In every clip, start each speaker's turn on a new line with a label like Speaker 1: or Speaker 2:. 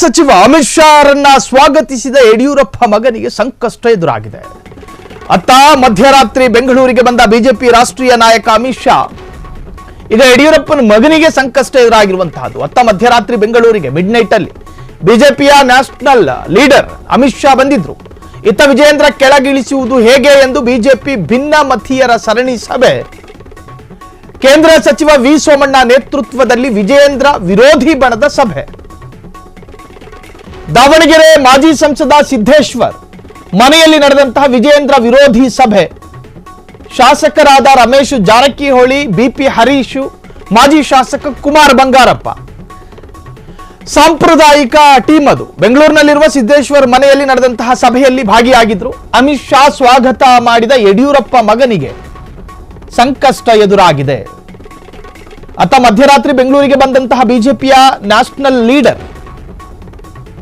Speaker 1: ಸಚಿವ ಅಮಿತ್ ಶಾ ಅವರನ್ನ ಸ್ವಾಗತಿಸಿದ ಯಡಿಯೂರಪ್ಪ ಮಗನಿಗೆ ಸಂಕಷ್ಟ ಎದುರಾಗಿದೆ. ಅತ್ತ ಮಧ್ಯರಾತ್ರಿ ಬೆಂಗಳೂರಿಗೆ ಬಂದ ಬಿಜೆಪಿ ರಾಷ್ಟ್ರೀಯ ನಾಯಕ ಅಮಿತ್ ಶಾ ಈಗ ಯಡಿಯೂರಪ್ಪನ ಮಗನಿಗೆ ಸಂಕಷ್ಟ ಎದುರಾಗಿರುವಂತಹದ್ದು. ಅತ್ತ ಮಧ್ಯರಾತ್ರಿ ಬೆಂಗಳೂರಿಗೆ ಮಿಡ್ ನೈಟ್ ಅಲ್ಲಿ ಬಿಜೆಪಿಯ ನ್ಯಾಷನಲ್ ಲೀಡರ್ ಅಮಿತ್ ಶಾ ಬಂದಿದ್ರು. ಇತ್ತ ವಿಜೇಂದ್ರ ಕೆಳಗಿಳಿಸುವುದು ಹೇಗೆ ಎಂದು ಬಿಜೆಪಿ ಭಿನ್ನಮತೀಯರ ಸರಣಿ ಸಭೆ, ಕೇಂದ್ರ ಸಚಿವ ವಿ ಸೋಮಣ್ಣ ನೇತೃತ್ವದಲ್ಲಿ ವಿಜೇಂದ್ರ ವಿರೋಧಿ ಬಣದ ಸಭೆ, ದಾವಣಗೆರೆ ಮಾಜಿ ಸಂಸದ ಸಿದ್ದೇಶ್ವರ್ ಮನೆಯಲ್ಲಿ ನಡೆದಂತಹ ವಿಜೇಂದ್ರ ವಿರೋಧಿ ಸಭೆ, ಶಾಸಕರಾದ ರಮೇಶ್ ಜಾರಕಿಹೊಳಿ, ಬಿಪಿ ಹರೀಶ್, ಮಾಜಿ ಶಾಸಕ ಕುಮಾರ್ ಬಂಗಾರಪ್ಪ ಸಾಂಪ್ರದಾಯಿಕ ಟೀಮ್ ಅದು ಬೆಂಗಳೂರಿನಲ್ಲಿರುವ ಸಿದ್ದೇಶ್ವರ್ ಮನೆಯಲ್ಲಿ ನಡೆದಂತಹ ಸಭೆಯಲ್ಲಿ ಭಾಗಿಯಾಗಿದ್ರು. ಅಮಿತ್ ಶಾ ಸ್ವಾಗತ ಮಾಡಿದ ಯಡಿಯೂರಪ್ಪ ಮಗನಿಗೆ ಸಂಕಷ್ಟ ಎದುರಾಗಿದೆ. ಅತ್ತ ಮಧ್ಯರಾತ್ರಿ ಬೆಂಗಳೂರಿಗೆ ಬಂದಂತಹ ಬಿಜೆಪಿಯ ನ್ಯಾಷನಲ್ ಲೀಡರ್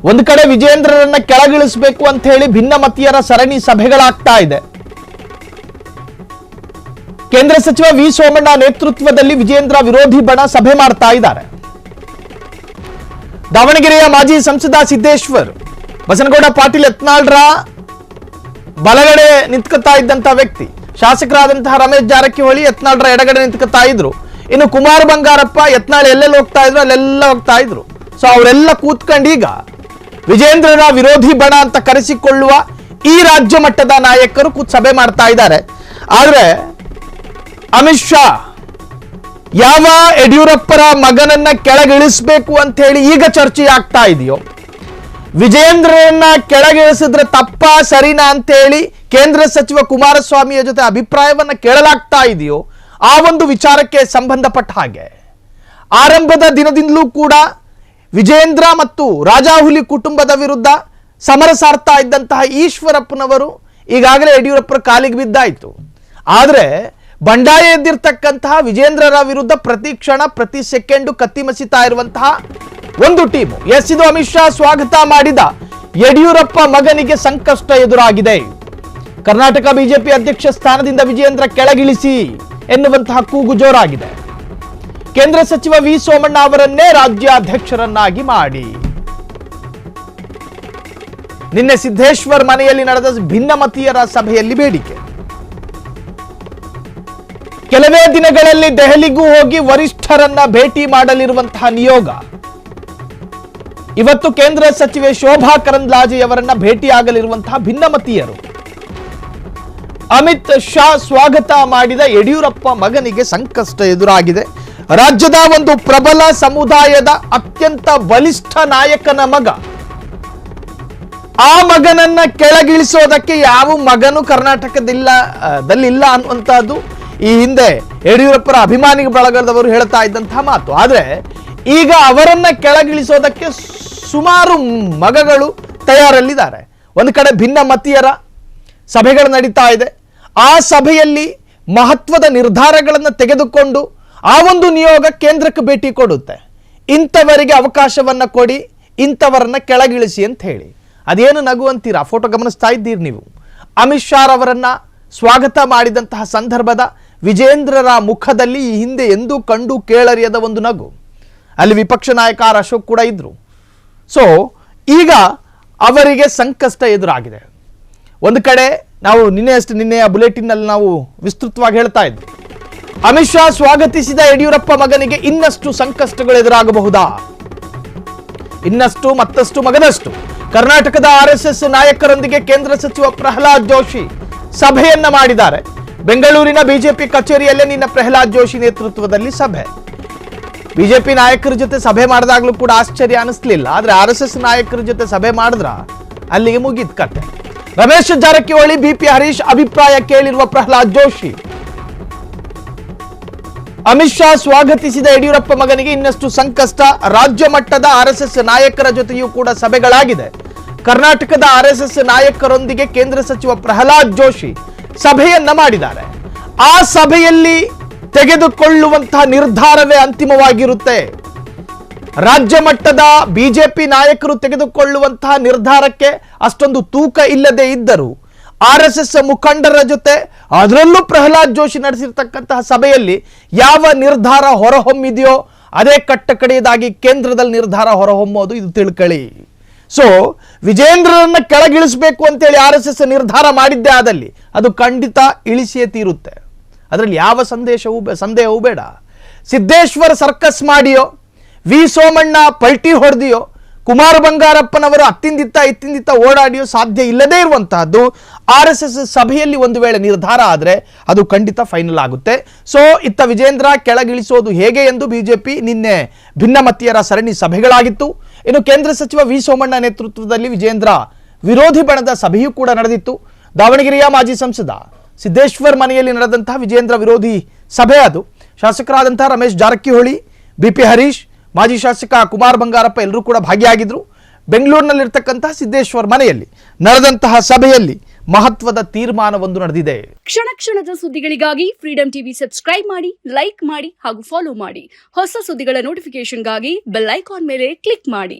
Speaker 1: ಒಂದು ಕಡೆ ವಿಜೇಂದ್ರರನ್ನ ಕೆಳಗಿಳಿಸಬೇಕು ಅಂತ ಹೇಳಿ ಭಿನ್ನಮತೀಯರ ಸರಣಿ ಸಭೆಗಳಾಗ್ತಾ ಇದೆ. ಕೇಂದ್ರ ಸಚಿವ ವಿ ಸೋಮಣ್ಣ ನೇತೃತ್ವದಲ್ಲಿ ವಿಜೇಂದ್ರ ವಿರೋಧಿ ಬಣ ಸಭೆ ಮಾಡ್ತಾ ಇದ್ದಾರೆ. ದಾವಣಗೆರೆಯ ಮಾಜಿ ಸಂಸದ ಸಿದ್ದೇಶ್ವರ್ ಬಸನಗೌಡ ಪಾಟೀಲ್ ಯತ್ನಾಳ್ರ ಬಲಗಡೆ ನಿಂತ್ಕೊತಾ ಇದ್ದಂತಹ ವ್ಯಕ್ತಿ, ಶಾಸಕರಾದಂತಹ ರಮೇಶ್ ಜಾರಕಿಹೊಳಿ ಯತ್ನಾಳ್ರ ಎಡಗಡೆ ನಿಂತ್ಕೊತಾ ಇದ್ರು. ಇನ್ನು ಕುಮಾರ್ ಬಂಗಾರಪ್ಪ ಯತ್ನಾಳ್ ಎಲ್ಲೆಲ್ಲಿ ಹೋಗ್ತಾ ಇದ್ರು ಅಲ್ಲೆಲ್ಲ ಹೋಗ್ತಾ ಇದ್ರು. ಸೊ ಅವರೆಲ್ಲ ಕೂತ್ಕೊಂಡೀಗ ವಿಜೇಂದ್ರರ ವಿರೋಧಿ ಬಣ ಅಂತ ಕರೆಸಿಕೊಳ್ಳುವ ಈ ರಾಜ್ಯ ಮಟ್ಟದ ನಾಯಕರು ಕೂತ್ ಸಭೆ ಮಾಡ್ತಾ ಇದ್ದಾರೆ. ಆದ್ರೆ ಅಮಿತ್ ಶಾ ಯಾವ ಯಡಿಯೂರಪ್ಪರ ಮಗನನ್ನ ಕೆಳಗಿಳಿಸಬೇಕು ಅಂತ ಹೇಳಿ ಈಗ ಚರ್ಚೆ ಆಗ್ತಾ ಇದೆಯೋ, ವಿಜೇಂದ್ರರನ್ನ ಕೆಳಗಿಳಿಸಿದ್ರೆ ತಪ್ಪ ಸರಿನಾ ಅಂತ ಹೇಳಿ ಕೇಂದ್ರ ಸಚಿವ ಕುಮಾರಸ್ವಾಮಿಯ ಜೊತೆ ಅಭಿಪ್ರಾಯವನ್ನ ಕೇಳಲಾಗ್ತಾ ಇದೆಯೋ, ಆ ಒಂದು ವಿಚಾರಕ್ಕೆ ಸಂಬಂಧಪಟ್ಟ ಹಾಗೆ ಆರಂಭದ ದಿನದಿಂದಲೂ ಕೂಡ ವಿಜೇಂದ್ರ ಮತ್ತು ರಾಜಾಹುಲಿ ಕುಟುಂಬದ ವಿರುದ್ಧ ಸಮರ ಸಾರ್ತಾ ಇದ್ದಂತಹ ಈಶ್ವರಪ್ಪನವರು ಈಗಾಗಲೇ ಯಡಿಯೂರಪ್ಪರ ಕಾಲಿಗೆ ಬಿದ್ದಾಯಿತು. ಆದರೆ ಬಂಡಾಯ ಎದ್ದಿರ್ತಕ್ಕಂತಹ ವಿಜೇಂದ್ರರ ವಿರುದ್ಧ ಪ್ರತಿ ಕ್ಷಣ ಪ್ರತಿ ಸೆಕೆಂಡು ಕತ್ತಿ ಮಸಿತಾ ಇರುವಂತಹ ಒಂದು ಟೀಮು. ಎಸ್, ಇದು ಅಮಿತ್ ಶಾ ಸ್ವಾಗತ ಮಾಡಿದ ಯಡಿಯೂರಪ್ಪ ಮಗನಿಗೆ ಸಂಕಷ್ಟ ಎದುರಾಗಿದೆ. ಕರ್ನಾಟಕ ಬಿಜೆಪಿ ಅಧ್ಯಕ್ಷ ಸ್ಥಾನದಿಂದ ವಿಜೇಂದ್ರ ಕೆಳಗಿಳಿಸಿ ಎನ್ನುವಂತಹ ಕೂಗು ಜೋರಾಗಿದೆ. ಕೇಂದ್ರ ಸಚಿವ ವಿ ಸೋಮಣ್ಣ ಅವರನ್ನೇ ರಾಜ್ಯಾಧ್ಯಕ್ಷರನ್ನಾಗಿ ಮಾಡಿ. ನಿನ್ನೆ ಸಿದ್ದೇಶ್ವರ್ ಮನೆಯಲ್ಲಿ ನಡೆದ ಭಿನ್ನಮತೀಯರ ಸಭೆಯಲ್ಲಿ ಬೇಡಿಕೆ, ಕೆಲವೇ ದಿನಗಳಲ್ಲಿ ದೆಹಲಿಗೂ ಹೋಗಿ ವರಿಷ್ಠರನ್ನ ಭೇಟಿ ಮಾಡಲಿರುವಂತಹ ನಿಯೋಗ. ಇವತ್ತು ಕೇಂದ್ರ ಸಚಿವೆ ಶೋಭಾ ಕರಂದ್ಲಾಜೆ ಅವರನ್ನ ಭೇಟಿಯಾಗಲಿರುವಂತಹ ಭಿನ್ನಮತೀಯರು. ಅಮಿತ್ ಶಾ ಸ್ವಾಗತ ಮಾಡಿದ ಯಡಿಯೂರಪ್ಪ ಮಗನಿಗೆ ಸಂಕಷ್ಟ ಎದುರಾಗಿದೆ. ರಾಜ್ಯದ ಒಂದು ಪ್ರಬಲ ಸಮುದಾಯದ ಅತ್ಯಂತ ಬಲಿಷ್ಠ ನಾಯಕನ ಮಗ, ಆ ಮಗನನ್ನ ಕೆಳಗಿಳಿಸೋದಕ್ಕೆ ಯಾವ ಮಗನು ಕರ್ನಾಟಕದಲ್ಲಿಲ್ಲ ಅನ್ನುವಂತಹದ್ದು ಈ ಹಿಂದೆ ಯಡಿಯೂರಪ್ಪರ ಅಭಿಮಾನಿ ಬಳಗದವರು ಹೇಳ್ತಾ ಇದ್ದಂತಹ ಮಾತು. ಆದ್ರೆ ಈಗ ಅವರನ್ನ ಕೆಳಗಿಳಿಸೋದಕ್ಕೆ ಸುಮಾರು ಮಗಗಳು ತಯಾರಲ್ಲಿದ್ದಾರೆ. ಒಂದು ಕಡೆ ಭಿನ್ನಮತೀಯರ ಸಭೆಗಳು ನಡೀತಾ ಇದೆ. ಆ ಸಭೆಯಲ್ಲಿ ಮಹತ್ವದ ನಿರ್ಧಾರಗಳನ್ನು ತೆಗೆದುಕೊಂಡು ಆ ಒಂದು ನಿಯೋಗ ಕೇಂದ್ರಕ್ಕೆ ಭೇಟಿ ಕೊಡುತ್ತೆ. ಇಂಥವರಿಗೆ ಅವಕಾಶವನ್ನ ಕೊಡಿ, ಇಂಥವರನ್ನ ಕೆಳಗಿಳಿಸಿ ಅಂತ ಹೇಳಿ. ಅದೇನು ನಗು ಅಂತೀರಾ? ಫೋಟೋ ಗಮನಿಸ್ತಾ ಇದ್ದೀರಿ ನೀವು. ಅಮಿತ್ ಶಾ ಅವರನ್ನ ಸ್ವಾಗತ ಮಾಡಿದಂತಹ ಸಂದರ್ಭದ ವಿಜೇಂದ್ರರ ಮುಖದಲ್ಲಿ ಈ ಹಿಂದೆ ಎಂದೂ ಕಂಡು ಕೇಳರಿಯದ ಒಂದು ನಗು. ಅಲ್ಲಿ ವಿಪಕ್ಷ ನಾಯಕ ಆರ್ ಅಶೋಕ್ ಕೂಡ ಇದ್ರು. ಸೊ ಈಗ ಅವರಿಗೆ ಸಂಕಷ್ಟ ಎದುರಾಗಿದೆ. ಒಂದು ಕಡೆ ನಾವು ನಿನ್ನೆಯ ಬುಲೆಟಿನ್ನಲ್ಲಿ ನಾವು ವಿಸ್ತೃತವಾಗಿ ಹೇಳ್ತಾ ಇದ್ವಿ, ಅಮಿತ್ ಶಾ ಸ್ವಾಗತಿಸಿದ ಯಡಿಯೂರಪ್ಪ ಮಗನಿಗೆ ಇನ್ನಷ್ಟು ಸಂಕಷ್ಟಗಳು ಎದುರಾಗಬಹುದಾ? ಇನ್ನಷ್ಟು ಮತ್ತಷ್ಟು ಮಗದಷ್ಟು ಕರ್ನಾಟಕದ ಆರ್ಎಸ್ಎಸ್ ನಾಯಕರೊಂದಿಗೆ ಕೇಂದ್ರ ಸಚಿವ ಪ್ರಹ್ಲಾದ್ ಜೋಶಿ ಸಭೆಯನ್ನ ಮಾಡಿದ್ದಾರೆ. ಬೆಂಗಳೂರಿನ ಬಿಜೆಪಿ ಕಚೇರಿಯಲ್ಲೇ ನಿನ್ನ ಪ್ರಹ್ಲಾದ್ ಜೋಶಿ ನೇತೃತ್ವದಲ್ಲಿ ಸಭೆ. ಬಿಜೆಪಿ ನಾಯಕರ ಜೊತೆ ಸಭೆ ಮಾಡಿದಾಗ್ಲೂ ಕೂಡ ಆಶ್ಚರ್ಯ ಅನಿಸ್ಲಿಲ್ಲ. ಆದ್ರೆ ಆರ್ಎಸ್ಎಸ್ ನಾಯಕರ ಜೊತೆ ಸಭೆ ಮಾಡಿದ್ರ ಅಲ್ಲಿಗೆ ಮುಗಿದ ಕತೆ. ರಮೇಶ್ ಜಾರಕಿಹೊಳಿ, ಬಿಪಿ ಹರೀಶ್ ಅಭಿಪ್ರಾಯ ಕೇಳಿರುವ ಪ್ರಹ್ಲಾದ್ ಜೋಶಿ, ಅಮಿತ್ ಶಾ ಸ್ವಾಗತಿಸಿದ ಯಡಿಯೂರಪ್ಪ ಮಗನಿಗೆ ಇನ್ನಷ್ಟು ಸಂಕಷ್ಟ. ರಾಜ್ಯ ಮಟ್ಟದ ಆರ್ಎಸ್ಎಸ್ ನಾಯಕರ ಜೊತೆಯೂ ಕೂಡ ಸಭೆಗಳಾಗಿದೆ. ಕರ್ನಾಟಕದ ಆರ್ಎಸ್ಎಸ್ ನಾಯಕರೊಂದಿಗೆ ಕೇಂದ್ರ ಸಚಿವ ಪ್ರಹ್ಲಾದ್ ಜೋಶಿ ಸಭೆಯನ್ನ ಮಾಡಿದ್ದಾರೆ. ಆ ಸಭೆಯಲ್ಲಿ ತೆಗೆದುಕೊಳ್ಳುವಂತಹ ನಿರ್ಧಾರವೇ ಅಂತಿಮವಾಗಿರುತ್ತೆ. ರಾಜ್ಯ ಮಟ್ಟದ ಬಿಜೆಪಿ ನಾಯಕರು ತೆಗೆದುಕೊಳ್ಳುವಂತಹ ನಿರ್ಧಾರಕ್ಕೆ ಅಷ್ಟೊಂದು ತೂಕ ಇಲ್ಲದೆ ಇದ್ದರು ಆರ್ಎಸ್ಎಸ್ ಮುಖಂಡರ ಜೊತೆ, ಅದರಲ್ಲೂ ಪ್ರಹ್ಲಾದ್ ಜೋಶಿ ನಡೆಸಿರ್ತಕ್ಕಂತಹ ಸಭೆಯಲ್ಲಿ ಯಾವ ನಿರ್ಧಾರ ಹೊರಹೊಮ್ಮಿದೆಯೋ ಅದೇ ಕಟ್ಟ ಕಡೆಯದಾಗಿ ಕೇಂದ್ರದಲ್ಲಿ ನಿರ್ಧಾರ ಹೊರಹೊಮ್ಮೋದು, ಇದು ತಿಳ್ಕೊಳ್ಳಿ. ಸೊ ವಿಜೇಂದ್ರರನ್ನ ಕೆಳಗಿಳಿಸಬೇಕು ಅಂತೇಳಿ RSS ನಿರ್ಧಾರ ಮಾಡಿದ್ದೇ ಆದಲ್ಲಿ ಅದು ಖಂಡಿತ ಇಳಿಸಿಯೇ ತೀರುತ್ತೆ. ಅದರಲ್ಲಿ ಯಾವ ಸಂದೇಹವೂ ಬೇಡ. ಸಿದ್ದೇಶ್ವರ ಸರ್ಕಸ್ ಮಾಡಿಯೋ, ವಿ ಸೋಮಣ್ಣ ಪಲ್ಟಿ ಹೊಡೆದಿಯೋ, ಕುಮಾರ ಬಂಗಾರಪ್ಪನವರು ಇತ್ತಿಂದಿತ್ತ ಓಡಾಡಿಯೋ ಸಾಧ್ಯ ಇಲ್ಲದೇ ಇರುವಂತಹದ್ದು RSS ಸಭೆಯಲ್ಲಿ ಒಂದು ವೇಳೆ ನಿರ್ಧಾರ ಆದರೆ ಅದು ಖಂಡಿತ ಫೈನಲ್ ಆಗುತ್ತೆ. ಸೊ ಇತ್ತ ವಿಜೇಂದ್ರ ಕೆಳಗಿಳಿಸೋದು ಹೇಗೆ ಎಂದು ಬಿಜೆಪಿ ನಿನ್ನೆ ಭಿನ್ನಮತೀಯರ ಸರಣಿ ಸಭೆಗಳಾಗಿತ್ತು. ಇನ್ನು ಕೇಂದ್ರ ಸಚಿವ ವಿ ಸೋಮಣ್ಣ ನೇತೃತ್ವದಲ್ಲಿ ವಿಜೇಂದ್ರ ವಿರೋಧಿ ಬಣದ ಸಭೆಯೂ ಕೂಡ ನಡೆದಿತ್ತು. ದಾವಣಗೆರೆಯ ಮಾಜಿ ಸಂಸದ ಸಿದ್ದೇಶ್ವರ್ ಮನೆಯಲ್ಲಿ ನಡೆದಂತಹ ವಿಜೇಂದ್ರ ವಿರೋಧಿ ಸಭೆ ಅದು. ಶಾಸಕರಾದಂತಹ ರಮೇಶ್ ಜಾರಕಿಹೊಳಿ, BP ಹರೀಶ್, ಮಾಜಿ ಶಾಸಕ ಕುಮಾರ್ ಬಂಗಾರಪ್ಪ ಎಲ್ಲರೂ ಕೂಡ ಭಾಗಿಯಾಗಿದ್ರು. ಬೆಂಗಳೂರಿನಲ್ಲಿರ್ತಕ್ಕಂತಹ ಸಿದ್ದೇಶ್ವರ್ ಮನೆಯಲ್ಲಿ ನಡೆದಂತಹ ಸಭೆಯಲ್ಲಿ ಮಹತ್ವದ ತೀರ್ಮಾನವೊಂದು ನಡೆದಿದೆ.
Speaker 2: ಕ್ಷಣ ಕ್ಷಣದ ಸುದ್ದಿಗಳಿಗಾಗಿ ಫ್ರೀಡಂ ಟಿವಿ ಸಬ್ಸ್ಕ್ರೈಬ್ ಮಾಡಿ, ಲೈಕ್ ಮಾಡಿ ಹಾಗೂ ಫಾಲೋ ಮಾಡಿ. ಹೊಸ ಸುದ್ದಿಗಳ ನೋಟಿಫಿಕೇಶನ್ಗಾಗಿ ಬೆಲ್ ಐಕಾನ್ ಮೇಲೆ ಕ್ಲಿಕ್ ಮಾಡಿ.